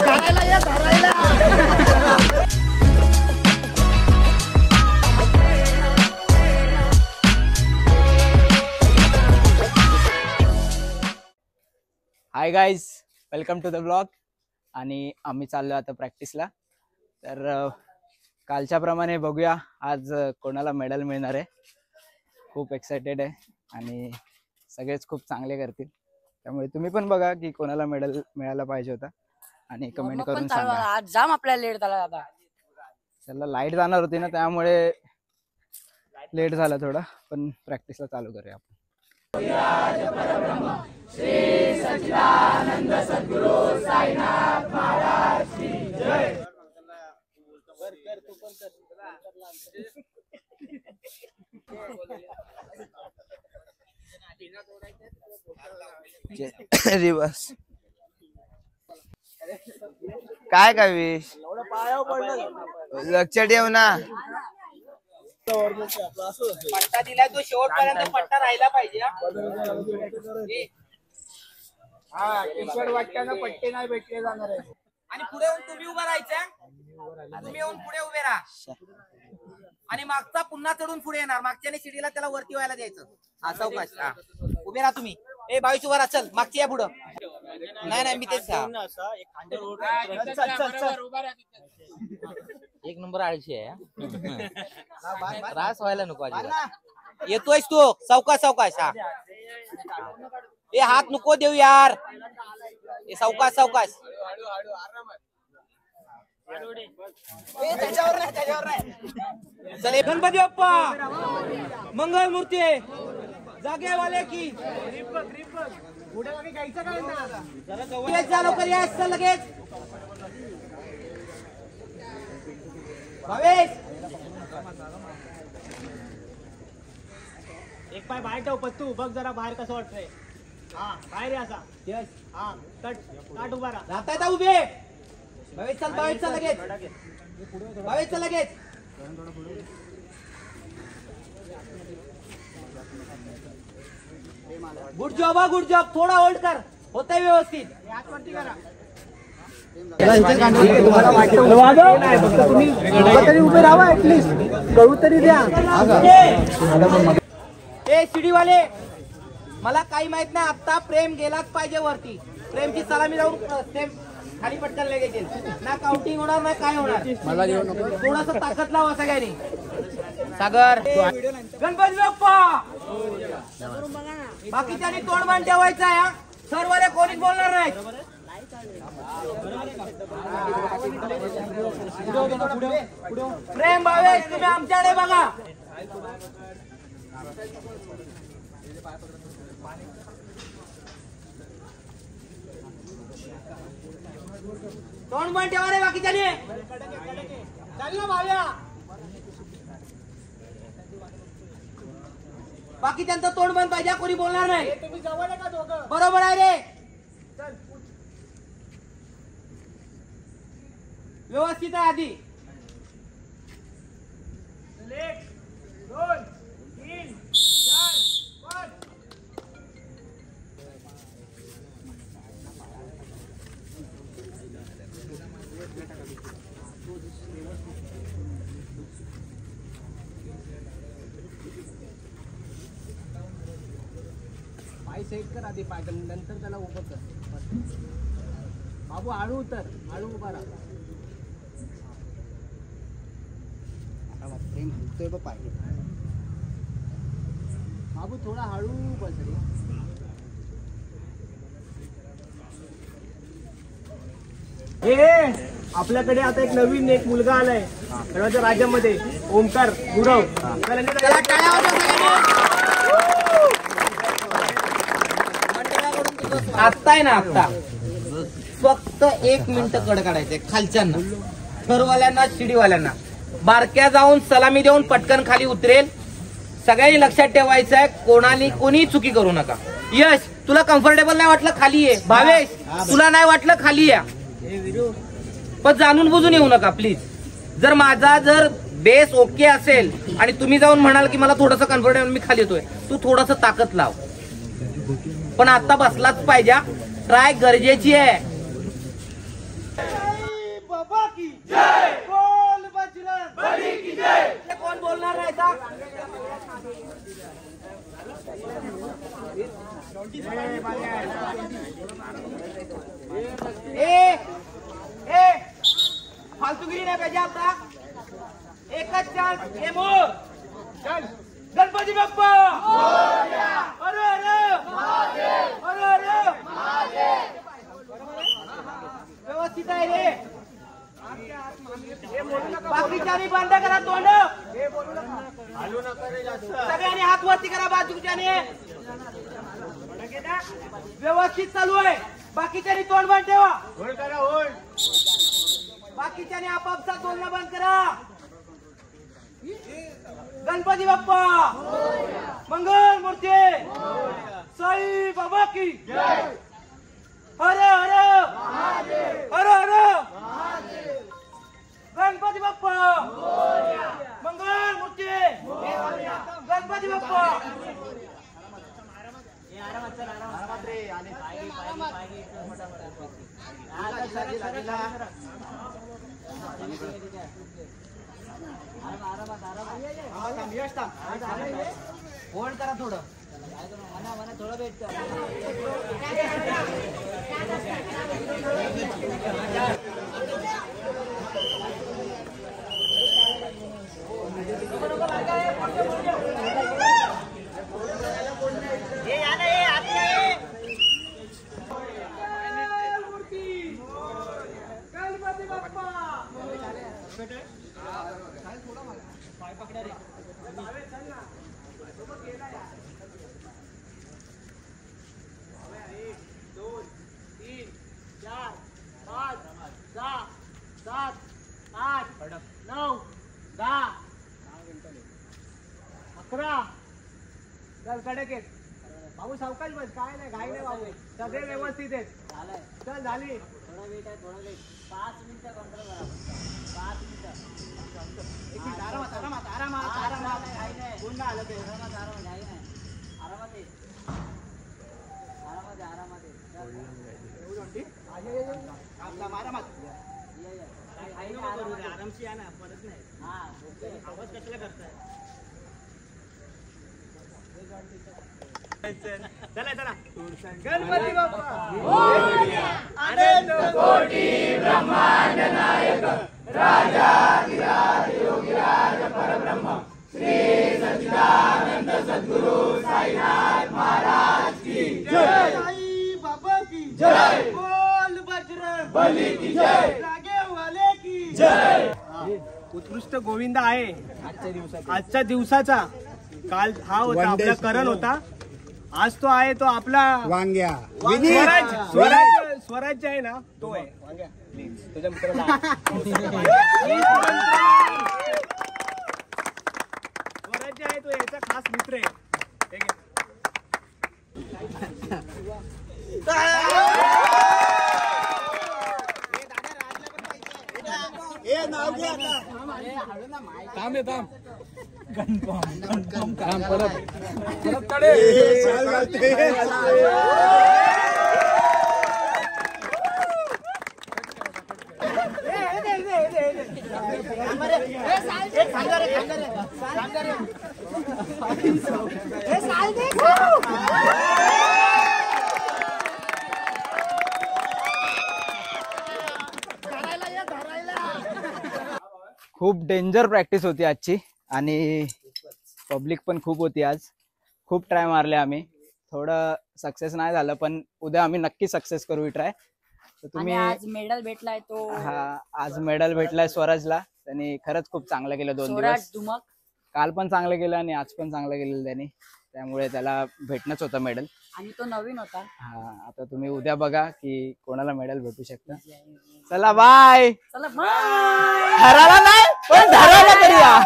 High guys, welcome to the blog. आणि आम्ही चाललो आता प्रॅक्टिसला. तर कालच्या प्रमाणे बघूया आज कोणाला मेडल मिळणार आहे. खूप एक्साइटेड आहे आणि सगळेच खूप चांगले करतील. त्यामुळे तुम्ही पण बघा की कोणाला मेडल मिळायला पाहिजे होता आणि कमेंट करून सांगा. आज जाम आपल्याला लेट झाला दादा. चला, लाईट जाणार होती ना त्यामुळे लेट झाला थोडा, पण प्रॅक्टिसला चालू करूया आपण. श्री सच्चिदानंद सद्गुरु साईनाथ महाराज की जय. रिवर्स काय काय विश लक्ष ठेव ना. पट्टा दिलाय तो शेवटपर्यंत पट्टा राहिला पाहिजे. पट्टे नाही भेटले जाणार आहे. आणि पुढे येऊन तुम्ही उभा राहायचं. तुम्ही येऊन पुढे उभे राहा आणि मागचा पुन्हा चढून पुढे येणार. मागच्याने शिडीला त्याला वरती व्हायला द्यायचं. हा सावकाश. हा उभे राहा तुम्ही. ए बावीस उभा राहा. चल मागची या पुढं. नाही मी तेच एक नंबर आळशी आहे. त्रास व्हायला नको. येतोयस तू. सावकाश सावकाश. हा ए हात नको देऊ यार. ए सावकाश सावकाश. चले गणपती बाप्पा मंगल मूर्ती जागे वाले की लवकर या. लगेच भावेश एक पाय बाहेर ठेव. पत्तू बघ जरा बाहेर कसं वाटतंय. हा बाहेर असा. हा काट उभा राहा. राहताय का उभे. भावेश चल. भावेश चल लगेच. भावेश चल लगेच. Good job. हा गुड जॉब. थोडा होल्ड कर. होतंय व्यवस्थित. आतवरती करा. तरी उभे राहा. ऍटलीस्ट कळू तरी द्या. ए शिडी वाले, मला काही माहित नाही. आता प्रेम गेलाच पाहिजे वरती. प्रेमची सलामी जाऊन खाली पटकन लगेच ना. काउंटिंग होणार नाही काय होणार. थोडासा ताकद लावा सगळ्यांनी. सागर गणपती बाप्पा. बाकीच्यांनी तोंड मान ठेवायचं आहे. सर्वले कोणीच बोलणार नाही. प्रेम भावेश तुम्ही आमच्याकडे बघा. तोंड मान ठेवा रे बाकीच्याने. चाल ना भाव्या. बाकीच्यांचं तोंड बंद पाहिजे. कोणी बोलणार नाही. तुम्ही जवळ आहे का दोघं. बरोबर आहे रे. व्यवस्थित आहे आधी. 1 2 3 4 5. पाय सेट कर आधी. पाय नंतर त्याला उभं कर. बाबू हळू उतर. हळू उभा राहा. प्रेम हलतोय बघ पाय. बाबू थोडा हळू बस रे. आपल्याकडे आता एक नवीन एक मुलगा आलाय खेळाच्या राज्यामध्ये. ओमकार गुरव. आत्ता आहे ना. आत्ता फक्त 1 मिनिट कड काढायचंय खालच्यांना. थरवाल्यांना शिडीवाल्यांना. बारक्या जाऊन सलामी देऊन पटकन खाली उतरेल. सगळ्यांनी लक्षात ठेवायचं आहे. कोणी चुकी करू नका. यश तुला कम्फर्टेबल नाही वाटलं खाली ये. भावेश तुला नाही वाटलं खाली या. पण जाणून बुजून येऊ नका प्लीज. जर माझा बेस ओके असेल आणि तुम्ही जाऊन म्हणाल की मला थोडंसं कम्फर्टेबल मी खाली येतोय, तू थोडंसं ताकद लाव. पण आता बसलाच पाहिजे. ट्राय गरजेची आहे. की जय, बोल बजरंग बली की जय। ये कोण बोलणार नाही का? ए फालतूगिरी नाही पाहिजे आता. एकच चान्स. हे मोर चल. गणपती बाप्पा अरे अरे अरे अरे व्यवस्थित आहे रे. बाकीच्यानी बंद करा तोंड. सगळ्यांनी हात वरती करा बाजूच्याने. व्यवस्थित चालू आहे. बाकीच्यानी तोंड बंद ठेवा. होल्ड करा होल्ड. बाकीच्यानी आपापसात बोलणं बंद करा. गणपती बाप्पा मंगल मूर्ती साई बाबा की जय. हर हर हर हर गणपती बाप्पा मंगल मूर्ती गणपती बाप्पा. होल्ड करा थोडं. थोडं भेटतं. गणपती बाप्पा दोन तीन चार पाच सहा सात आठ 9 10 11. चल कडक आहेत. भाऊ सावकाश बस. काय नाही घाई नाही भाऊ. सगळे व्यवस्थित आहेत. चल झाली. थोडा वेट आहे. थोडा वेट. 5 मिनिटं कंट्रोल करा. 5 मिनिटं. आरामात आरामात आरामात आरामात. घाई नाही. पुन्हा आलं ते. आरामात आरामात. घाई नाही. आरामात आहे. आरामात आहे. आरामात आहे. आरामात. आरामशी या ना. परत नाही. हा आवाज कशाला करताय. चला चला. गणपती बाप्पा अनंत कोटी ब्रह्मांड नायक राजाधिराज योगीराज परब्रह्म श्री सच्चिदानंद सद्गुरु साईनाथ महाराज की जय. साई बाबा की जय. बोल बजरंग बली की जय. रागे वाले की जय. उत्कृष्ट गोविंद आहे आजच्या दिवसाचा. काल हा होता आपला करण होता. आज तो आहे तो आपला वांग्या. स्वराज्य आहे ना तो आहे. वांग्या तुझ्या मित्राला स्वराज्य आहे तो याचा खास मित्र आहे. नाव घ्या खूप डेंजर प्रॅक्टिस होती आजची आणि पब्लिक पण खूप होती. आज खूप ट्राय मारले आम्ही. थोडं सक्सेस नाही झालं पण उद्या आम्ही नक्की सक्सेस करू ट्राय. तर तुम्ही आज मेडल भेटलाय तो. हा आज मेडल भेटलाय स्वराजला. त्यांनी खरंच खूप चांगलं केलं 2 दिवस. काल पण चांगलं केलं आणि आज पण चांगलं केलं त्यांनी. त्यामुळे त्याला भेटणंच होतं मेडल. आणि तो नवीन होता. हा आता तुम्ही उद्या बघा की कोणाला मेडल भेटू शकतं. चला बाय. चला बाय. हरायला नाही पण धरायला तरी या.